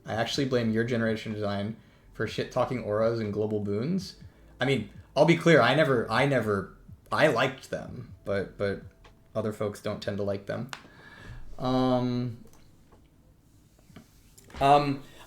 I actually blame your generation design for shit-talking auras and global boons. I mean, I'll be clear, I liked them, but other folks don't tend to like them.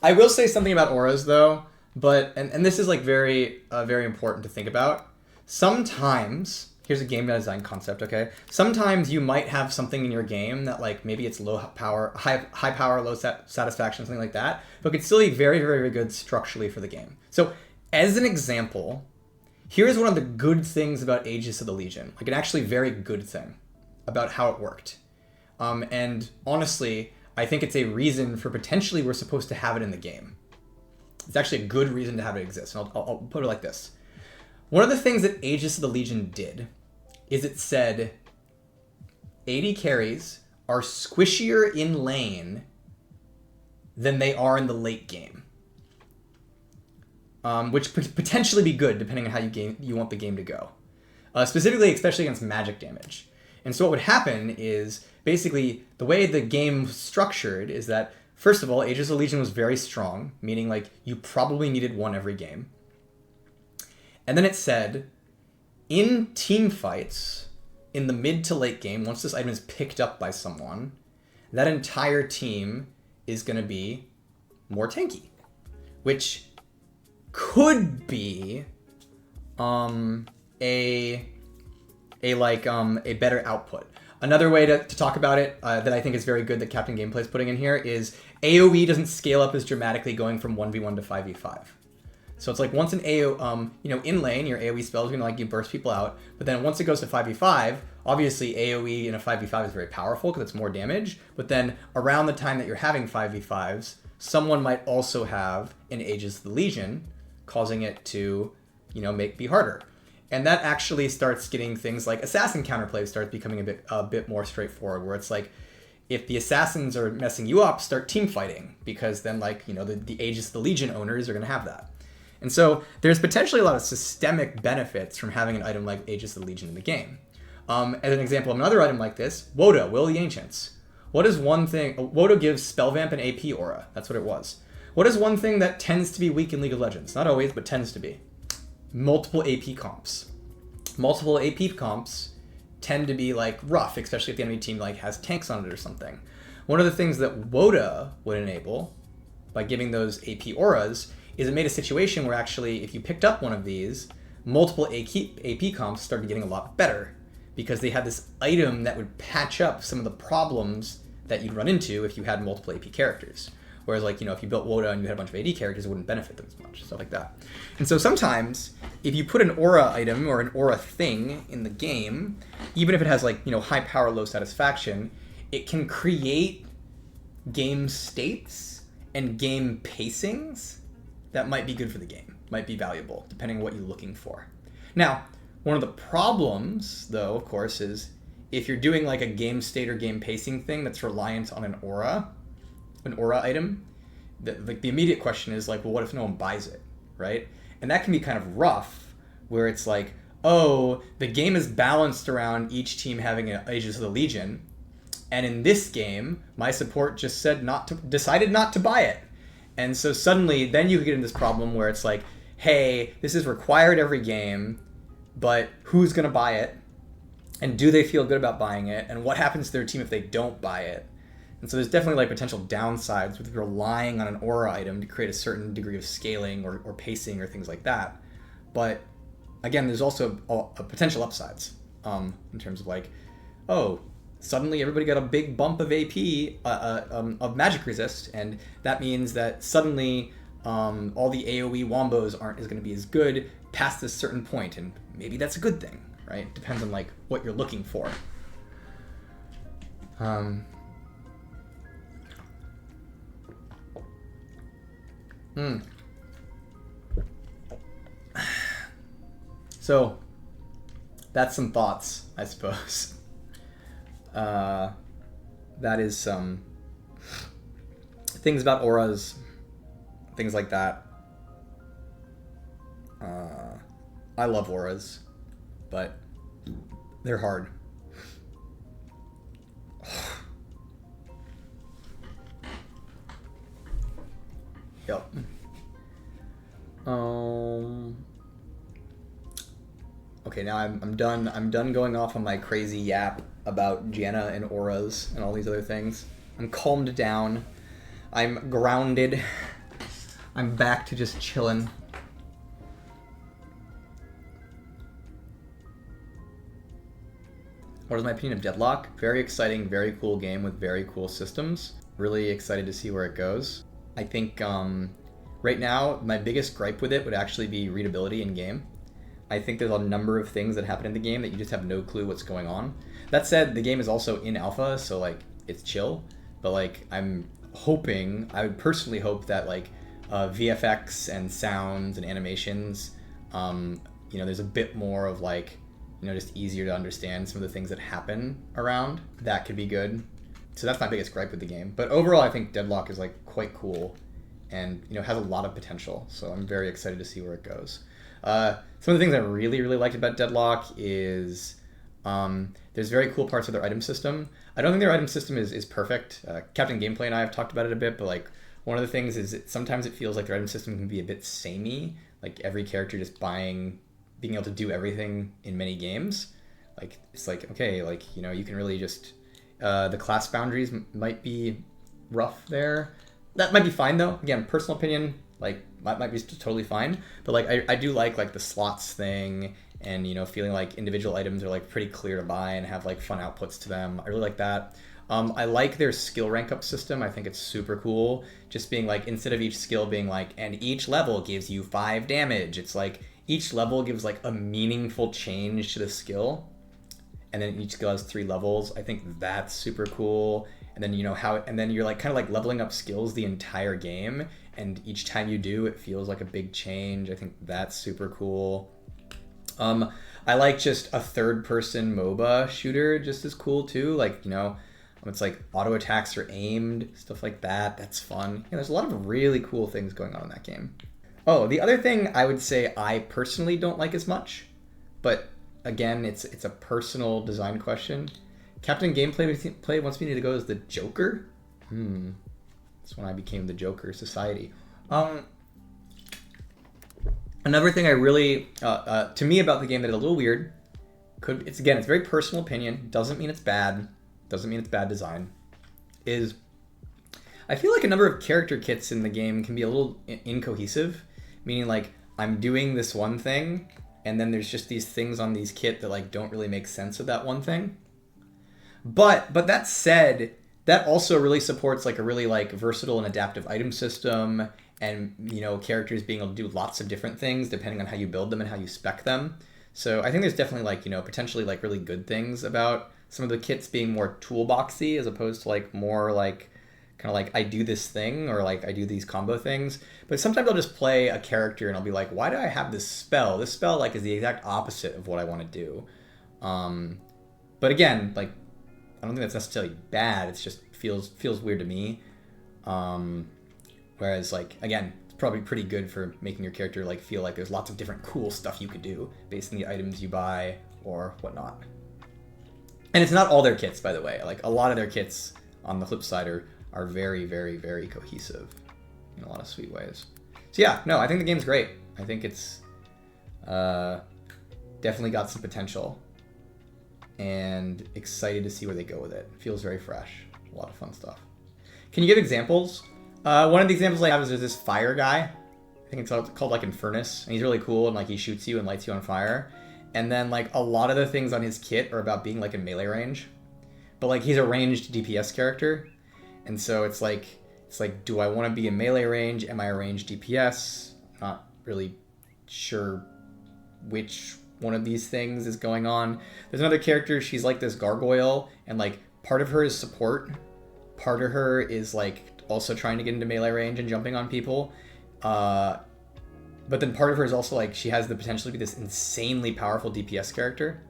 I will say something about auras though, but and this is like very very important to think about. Sometimes, here's a game design concept, okay? Sometimes you might have something in your game that like maybe it's low power, high power, low satisfaction, something like that, but could still be very, very, very good structurally for the game. So as an example, here's one of the good things about Aegis of the Legion, like an actually very good thing about how it worked. And honestly, I think it's a reason for potentially we're supposed to have it in the game. It's actually a good reason to have it exist. And I'll put it like this. One of the things that Aegis of the Legion did is it said AD carries are squishier in lane than they are in the late game. Which could potentially be good depending on how you want the game to go. Specifically, especially against magic damage. And so what would happen is basically the way the game was structured is that, first of all, Aegis of the Legion was very strong, meaning like you probably needed one every game. And then it said, in team fights, in the mid to late game, once this item is picked up by someone, that entire team is going to be more tanky, which could be a better output. Another way to talk about it that I think is very good that Captain Gameplay is putting in here is AoE doesn't scale up as dramatically going from 1v1 to 5v5. So it's like once an in lane, your AoE spell is going to like you burst people out, but then once it goes to 5v5, obviously AoE in a 5v5 is very powerful because it's more damage, but then around the time that you're having 5v5s, someone might also have an Aegis of the Legion, causing it to, be harder. And that actually starts getting things like assassin counterplay starts becoming a bit more straightforward, where it's like, if the assassins are messing you up, start team fighting, because then the Aegis of the Legion owners are going to have that. And so there's potentially a lot of systemic benefits from having an item like Aegis of the Legion in the game. As an example of another item like this, Woda, Will of the Ancients. What is one thing? Woda gives Spellvamp and AP aura. That's what it was. What is one thing that tends to be weak in League of Legends? Not always, but tends to be. Multiple AP comps. Multiple AP comps tend to be like rough, especially if the enemy team like has tanks on it or something. One of the things that Woda would enable by giving those AP auras is it made a situation where actually if you picked up one of these, multiple AP comps started getting a lot better because they had this item that would patch up some of the problems that you'd run into if you had multiple AP characters. Whereas if you built Woda and you had a bunch of AD characters, it wouldn't benefit them as much, stuff like that. And so sometimes, if you put an aura item or an aura thing in the game, even if it has high power, low satisfaction, it can create game states and game pacings that might be good for the game, might be valuable, depending on what you're looking for. Now, one of the problems, though, of course, is if you're doing like a game state or game pacing thing that's reliant on an aura item, the immediate question is like, well, what if no one buys it, right? And that can be kind of rough, where it's like, oh, the game is balanced around each team having an Aegis of the Legion, and in this game, my support just decided not to buy it. And so suddenly, then you get into this problem where it's like, hey, this is required every game, but who's going to buy it? And do they feel good about buying it? And what happens to their team if they don't buy it? And so there's definitely potential downsides with relying on an aura item to create a certain degree of scaling or pacing or things like that. But again, there's also a potential upsides in terms of suddenly everybody got a big bump of AP, of magic resist, and that means that suddenly all the AoE wombos aren't going to be as good past this certain point, and maybe that's a good thing, right? Depends on what you're looking for. So that's some thoughts, I suppose. That is some things about auras, things like that. I love auras, but they're hard. Yep. Okay, now I'm done. I'm done going off on my crazy yap about Janna and auras and all these other things. I'm calmed down. I'm grounded. I'm back to just chilling. What is my opinion of Deadlock? Very exciting, very cool game with very cool systems. Really excited to see where it goes. I think right now, my biggest gripe with it would actually be readability in game. I think there's a number of things that happen in the game that you just have no clue what's going on. That said, the game is also in alpha, so like it's chill. But like I'm hoping, I would personally hope that like VFX and sounds and animations, there's a bit more of like, just easier to understand some of the things that happen around. That could be good. So that's my biggest gripe with the game. But overall, I think Deadlock is like quite cool and has a lot of potential. So I'm very excited to see where it goes. Some of the things I really, really liked about Deadlock is there's very cool parts of their item system. I don't think their item system is perfect. Captain Gameplay and I have talked about it a bit, but like one of the things is sometimes it feels like their item system can be a bit samey. Like every character just being able to do everything in many games. Like it's like, okay, like, you can really just, the class boundaries might be rough there. That might be fine though. Again, personal opinion, like might be totally fine. But like I do like the slots thing and feeling like individual items are like pretty clear to buy and have like fun outputs to them. I really like that. I like their skill rank up system. I think it's super cool. Just being like, instead of each skill being like, and each level gives you 5 damage, it's like each level gives like a meaningful change to the skill. And then each skill has 3 levels. I think that's super cool. And then and then you're like kind of like leveling up skills the entire game. And each time you do, it feels like a big change. I think that's super cool. I like just a third-person MOBA shooter just as cool too. Like, it's like auto attacks are aimed, stuff like that. That's fun. There's a lot of really cool things going on in that game. Oh, the other thing I would say I personally don't like as much, but again, it's a personal design question. Captain Gameplay wants me to go as the Joker. That's when I became the Joker Society. Another thing I really, to me about the game that is a little weird, it's very personal opinion, doesn't mean it's bad, doesn't mean it's bad design, is I feel like a number of character kits in the game can be a little incohesive, meaning like I'm doing this one thing, and then there's just these things on these kit that like don't really make sense with that one thing. But that said, that also really supports like a really like versatile and adaptive item system, and characters being able to do lots of different things depending on how you build them and how you spec them. So I think there's definitely like potentially like really good things about some of the kits being more toolboxy as opposed to like more like kind of like I do this thing or like I do these combo things. But sometimes I'll just play a character and I'll be like, why do I have this spell? This spell like is the exact opposite of what I want to do. But again, like I don't think that's necessarily bad. It's just feels weird to me. Whereas like again, it's probably pretty good for making your character like feel like there's lots of different cool stuff you could do based on the items you buy or whatnot. And it's not all their kits, by the way. Like a lot of their kits on the flip side are very, very, very cohesive in a lot of sweet ways. So yeah, no, I think the game's great. I think it's definitely got some potential and excited to see where they go with it. Feels very fresh. A lot of fun stuff. Can you give examples? One of the examples I have is there's this fire guy. I think it's called like Infernus, and he's really cool and like he shoots you and lights you on fire. And then like a lot of the things on his kit are about being like in melee range. But like he's a ranged DPS character. And so it's like do I want to be in melee range? Am I a ranged DPS? Not really sure which one of these things is going on. There's another character, she's like this gargoyle, and like part of her is support. Part of her is like also trying to get into melee range and jumping on people. But then part of her is also like she has the potential to be this insanely powerful DPS character.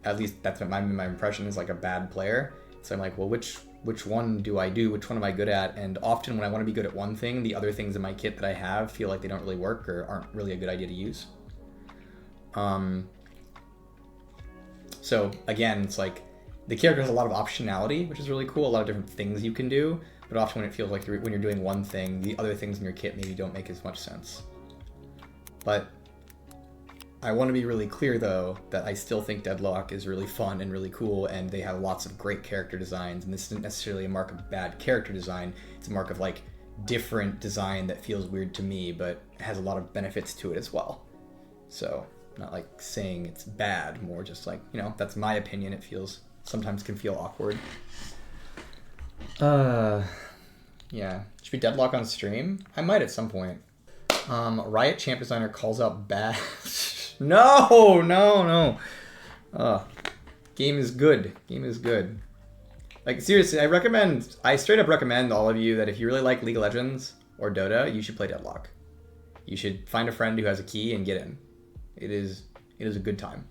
At least that's what my impression is, like a bad player. So I'm like, well, which one do I do? Which one am I good at? And often when I want to be good at one thing, the other things in my kit that I have feel like they don't really work or aren't really a good idea to use. So again, it's like the character has a lot of optionality, which is really cool. A lot of different things you can do. but often when it feels like when you're doing one thing, the other things in your kit maybe don't make as much sense. But I want to be really clear, though, that I still think Deadlock is really fun and really cool, and they have lots of great character designs, and this isn't necessarily a mark of bad character design. It's a mark of, like, different design that feels weird to me, but has a lot of benefits to it as well. So, not, like, saying it's bad, more just, like, you know, that's my opinion. It feels, sometimes can feel awkward. Yeah. Should be Deadlock on stream? I might at some point. Riot Champ Designer calls out bad... No. Game is good. Game is good. Like, seriously, I straight up recommend all of you that if you really like League of Legends or Dota, you should play Deadlock. You should find a friend who has a key and get in. It is a good time.